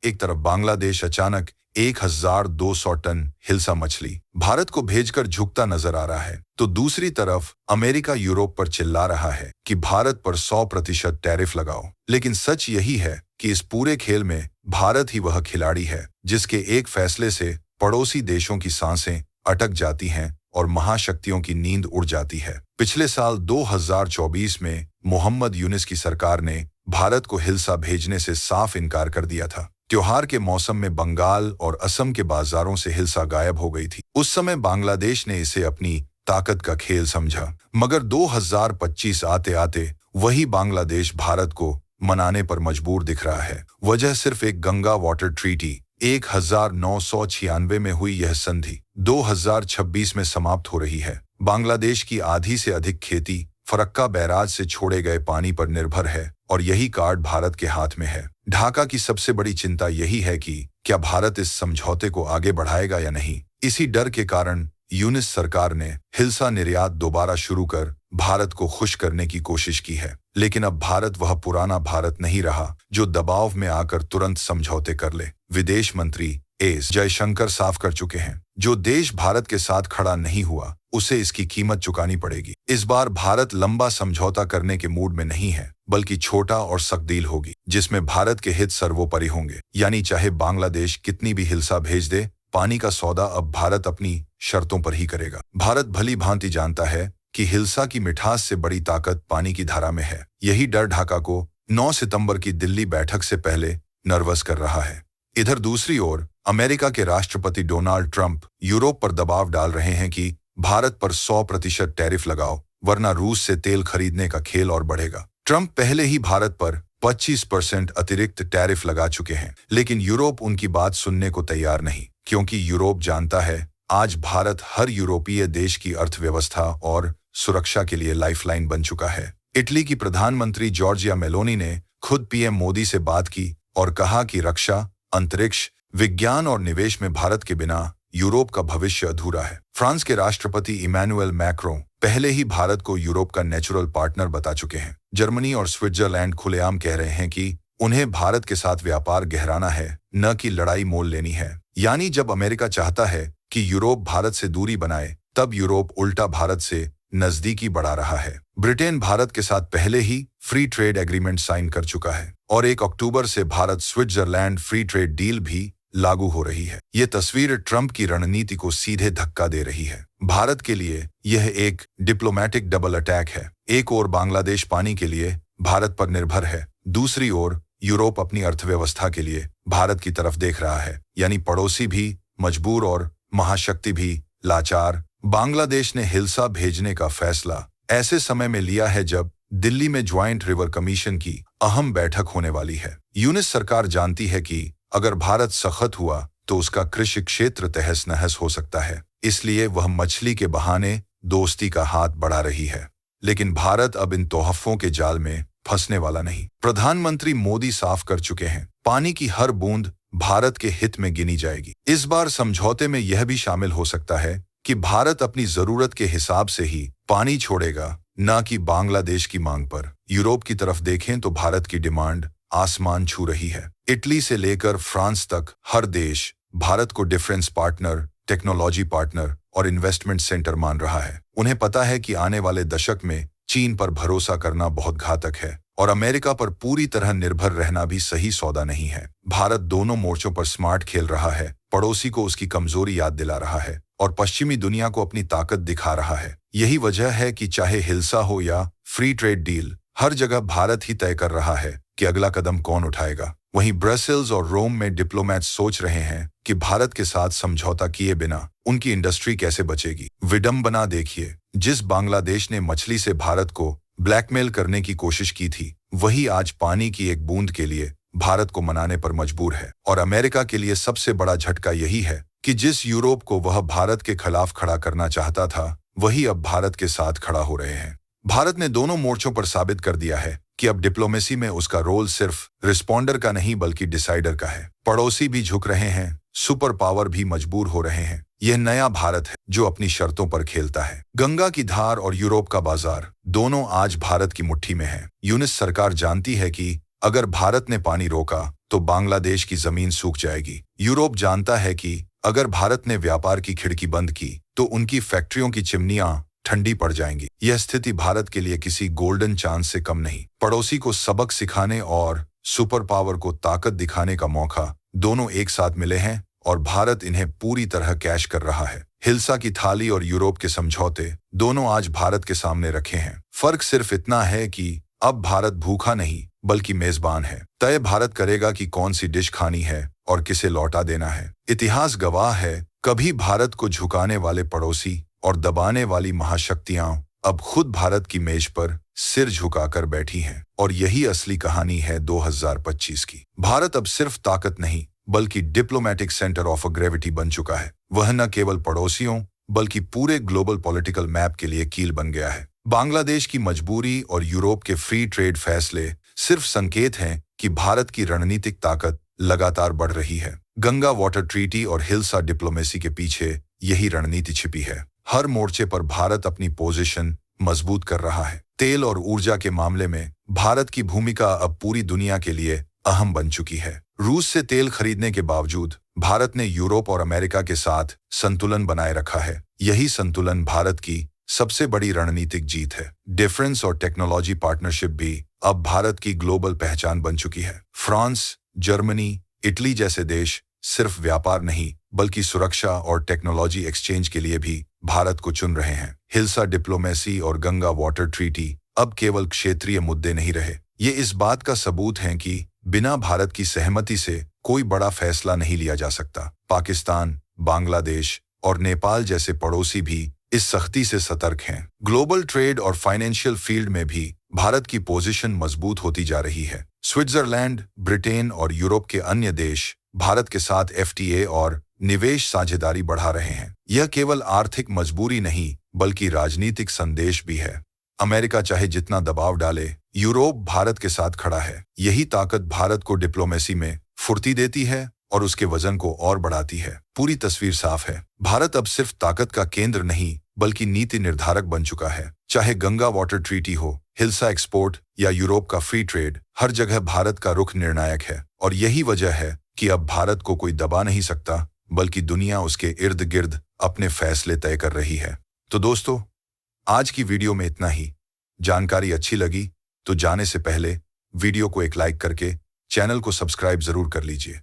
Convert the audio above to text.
एक तरफ बांग्लादेश अचानक 1200 टन हिल्सा मछली भारत को भेजकर झुकता नजर आ रहा है, तो दूसरी तरफ अमेरिका यूरोप पर चिल्ला रहा है कि भारत पर 100% टैरिफ लगाओ। लेकिन सच यही है कि इस पूरे खेल में भारत ही वह खिलाड़ी है जिसके एक फैसले से पड़ोसी देशों की सांसें अटक जाती हैं और महाशक्तियों की नींद उड़ जाती है। पिछले साल 2024 में मोहम्मद यूनिस की सरकार ने भारत को हिल्सा भेजने से साफ इनकार कर दिया था। त्योहार के मौसम में बंगाल और असम के बाजारों से हिल्सा गायब हो गई थी। उस समय बांग्लादेश ने इसे अपनी ताकत का खेल समझा, मगर 2025 आते आते वही बांग्लादेश भारत को मनाने पर मजबूर दिख रहा है। वजह सिर्फ एक गंगा वाटर ट्रीटी 1996 में हुई यह संधि 2026 में समाप्त हो रही है। बांग्लादेश की आधी से अधिक खेती फरक्का बैराज से छोड़े गए पानी पर निर्भर है और यही कार्ड भारत के हाथ में है। ढाका की सबसे बड़ी चिंता यही है कि क्या भारत इस समझौते को आगे बढ़ाएगा या नहीं। इसी डर के कारण यूनिस सरकार ने हिल्सा निर्यात दोबारा शुरू कर भारत को खुश करने की कोशिश की है। लेकिन अब भारत वह पुराना भारत नहीं रहा जो दबाव में आकर तुरंत समझौते कर ले। विदेश मंत्री एस जयशंकर साफ कर चुके हैं, जो देश भारत के साथ खड़ा नहीं हुआ उसे इसकी कीमत चुकानी पड़ेगी। इस बार भारत लंबा समझौता करने के मूड में नहीं है, बल्कि छोटा और सख्त डील होगी जिसमें भारत के हित सर्वोपरि होंगे। यानी चाहे बांग्लादेश कितनी भी हिल्सा भेज दे, पानी का सौदा अब भारत अपनी शर्तों पर ही करेगा। भारत भली भांति जानता है कि हिल्सा की मिठास से बड़ी ताकत पानी की धारा में है। यही डर ढाका को 9 सितंबर की दिल्ली बैठक से पहले नर्वस कर रहा है। इधर दूसरी ओर अमेरिका के राष्ट्रपति डोनाल्ड ट्रंप यूरोप पर दबाव डाल रहे हैं कि भारत पर 100% टैरिफ लगाओ, वरना रूस से तेल खरीदने का खेल और बढ़ेगा। ट्रंप पहले ही भारत पर 25% अतिरिक्त टैरिफ लगा चुके हैं, लेकिन यूरोप उनकी बात सुनने को तैयार नहीं, क्योंकि यूरोप जानता है आज भारत हर यूरोपीय देश की अर्थव्यवस्था और सुरक्षा के लिए लाइफलाइन बन चुका है। इटली की प्रधानमंत्री जॉर्जिया मेलोनी ने खुद पीएम मोदी से बात की और कहा कि रक्षा, अंतरिक्ष, विज्ञान और निवेश में भारत के बिना यूरोप का भविष्य अधूरा है। फ्रांस के राष्ट्रपति इमैनुअल मैक्रों पहले ही भारत को यूरोप का नेचुरल पार्टनर बता चुके हैं। जर्मनी और स्विट्जरलैंड खुलेआम कह रहे हैं कि उन्हें भारत के साथ व्यापार गहराना है, न कि लड़ाई मोल लेनी है। यानी जब अमेरिका चाहता है कि यूरोप भारत से दूरी बनाए, तब यूरोप उल्टा भारत से नजदीकी बढ़ा रहा है। ब्रिटेन भारत के साथ पहले ही फ्री ट्रेड एग्रीमेंट साइन कर चुका है और 1 अक्टूबर से Bharat Switzerland free trade deal भी लागू हो रही है। ये तस्वीर ट्रंप की रणनीति को सीधे धक्का दे रही है। भारत के लिए यह एक डिप्लोमैटिक डबल अटैक है। एक ओर बांग्लादेश पानी के लिए भारत पर निर्भर है, दूसरी ओर यूरोप अपनी अर्थव्यवस्था के लिए भारत की तरफ देख रहा है। यानी पड़ोसी भी मजबूर और महाशक्ति भी लाचार। बांग्लादेश ने हिल्सा भेजने का फैसला ऐसे समय में लिया है जब दिल्ली में ज्वाइंट रिवर कमीशन की अहम बैठक होने वाली है। यूनिस सरकार जानती है कि अगर भारत सख्त हुआ तो उसका कृषि क्षेत्र तहस नहस हो सकता है, इसलिए वह मछली के बहाने दोस्ती का हाथ बढ़ा रही है। लेकिन भारत अब इन तोहफों के जाल में फंसने वाला नहीं। प्रधानमंत्री मोदी साफ कर चुके हैं, पानी की हर बूंद भारत के हित में गिनी जाएगी। इस बार समझौते में यह भी शामिल हो सकता है कि भारत अपनी जरूरत के हिसाब से ही पानी छोड़ेगा, न कि बांग्लादेश की मांग पर। यूरोप की तरफ देखें तो भारत की डिमांड आसमान छू रही है। इटली से लेकर फ्रांस तक हर देश भारत को डिफेंस पार्टनर, टेक्नोलॉजी पार्टनर और इन्वेस्टमेंट सेंटर मान रहा है। उन्हें पता है कि आने वाले दशक में चीन पर भरोसा करना बहुत घातक है और अमेरिका पर पूरी तरह निर्भर रहना भी सही सौदा नहीं है। भारत दोनों मोर्चों पर स्मार्ट खेल रहा है, पड़ोसी को उसकी कमजोरी याद दिला रहा है और पश्चिमी दुनिया को अपनी ताकत दिखा रहा है। यही वजह है कि चाहे हिल्सा हो या फ्री ट्रेड डील, हर जगह भारत ही तय कर रहा है कि अगला कदम कौन उठाएगा। वहीं ब्रसेल्स और रोम में डिप्लोमैट्स सोच रहे हैं कि भारत के साथ समझौता किए बिना उनकी इंडस्ट्री कैसे बचेगी। विडंबना देखिए, जिस बांग्लादेश ने मछली से भारत को ब्लैकमेल करने की कोशिश की थी, वही आज पानी की एक बूंद के लिए भारत को मनाने पर मजबूर है। और अमेरिका के लिए सबसे बड़ा झटका यही है कि जिस यूरोप को वह भारत के खिलाफ खड़ा करना चाहता था, वही अब भारत के साथ खड़ा हो रहे हैं। भारत ने दोनों मोर्चों पर साबित कर दिया है कि अब डिप्लोमेसी में उसका रोल सिर्फ रिस्पॉन्डर का नहीं बल्कि डिसाइडर का है। पड़ोसी भी झुक रहे हैं, सुपर पावर भी मजबूर हो रहे हैं। यह नया भारत है जो अपनी शर्तों पर खेलता है। गंगा की धार और यूरोप का बाजार दोनों आज भारत की मुट्ठी में है। यूनिस सरकार जानती है कि अगर भारत ने पानी रोका तो बांग्लादेश की जमीन सूख जाएगी। यूरोप जानता है कि अगर भारत ने व्यापार की खिड़की बंद की तो उनकी फैक्ट्रियों की चिमनियां ठंडी पड़ जाएंगी। यह स्थिति भारत के लिए किसी गोल्डन चांस से कम नहीं। पड़ोसी को सबक सिखाने और सुपर पावर को ताकत दिखाने का मौका दोनों एक साथ मिले हैं और भारत इन्हें पूरी तरह कैश कर रहा है। हिल्सा की थाली और यूरोप के समझौते दोनों आज भारत के सामने रखे हैं। फर्क सिर्फ इतना है कि अब भारत भूखा नहीं बल्कि मेजबान है। तय भारत करेगा कि कौन सी डिश खानी है और किसे लौटा देना है। इतिहास गवाह है, कभी भारत को झुकाने वाले पड़ोसी और दबाने वाली महाशक्तियां अब खुद भारत की मेज पर सिर झुकाकर बैठी हैं। और यही असली कहानी है 2025 की। भारत अब सिर्फ ताकत नहीं बल्कि डिप्लोमेटिक सेंटर ऑफ ग्रेविटी बन चुका है। वह न केवल पड़ोसियों बल्कि पूरे ग्लोबल पॉलिटिकल मैप के लिए कील बन गया है। बांग्लादेश की मजबूरी और यूरोप के फ्री ट्रेड फैसले सिर्फ संकेत हैं कि भारत की रणनीतिक ताकत लगातार बढ़ रही है। गंगा वाटर ट्रीटी और हिल्सा डिप्लोमेसी के पीछे यही रणनीति छिपी है। हर मोर्चे पर भारत अपनी पोजीशन मजबूत कर रहा है। तेल और ऊर्जा के मामले में भारत की भूमिका अब पूरी दुनिया के लिए अहम बन चुकी है। रूस से तेल खरीदने के बावजूद भारत ने यूरोप और अमेरिका के साथ संतुलन बनाए रखा है। यही संतुलन भारत की सबसे बड़ी रणनीतिक जीत है। डिफेंस और टेक्नोलॉजी पार्टनरशिप भी अब भारत की ग्लोबल पहचान बन चुकी है। फ्रांस, जर्मनी, इटली जैसे देश सिर्फ व्यापार नहीं बल्कि सुरक्षा और टेक्नोलॉजी एक्सचेंज के लिए भी भारत को चुन रहे हैं। हिल्सा डिप्लोमेसी और गंगा वाटर ट्रीटी अब केवल क्षेत्रीय मुद्दे नहीं रहे, ये इस बात का सबूत हैं कि बिना भारत की सहमति से कोई बड़ा फैसला नहीं लिया जा सकता। पाकिस्तान, बांग्लादेश और नेपाल जैसे पड़ोसी भी इस सख्ती से सतर्क हैं। ग्लोबल ट्रेड और फाइनेंशियल फील्ड में भी भारत की पोजीशन मजबूत होती जा रही है। स्विट्जरलैंड, ब्रिटेन और यूरोप के अन्य देश भारत के साथ एफटीए और निवेश साझेदारी बढ़ा रहे हैं। यह केवल आर्थिक मजबूरी नहीं बल्कि राजनीतिक संदेश भी है। अमेरिका चाहे जितना दबाव डाले, यूरोप भारत के साथ खड़ा है। यही ताकत भारत को डिप्लोमेसी में फुर्ती देती है और उसके वजन को और बढ़ाती है। पूरी तस्वीर साफ है, भारत अब सिर्फ ताकत का केंद्र नहीं बल्कि नीति निर्धारक बन चुका है। चाहे गंगा वाटर ट्रीटी हो, हिल्सा एक्सपोर्ट या यूरोप का फ्री ट्रेड, हर जगह भारत का रुख निर्णायक है। और यही वजह है कि अब भारत को कोई दबा नहीं सकता बल्कि दुनिया उसके इर्द गिर्द अपने फैसले तय कर रही है। तो दोस्तों, आज की वीडियो में इतना ही। जानकारी अच्छी लगी तो जाने से पहले वीडियो को एक लाइक करके चैनल को सब्सक्राइब जरूर कर लीजिए।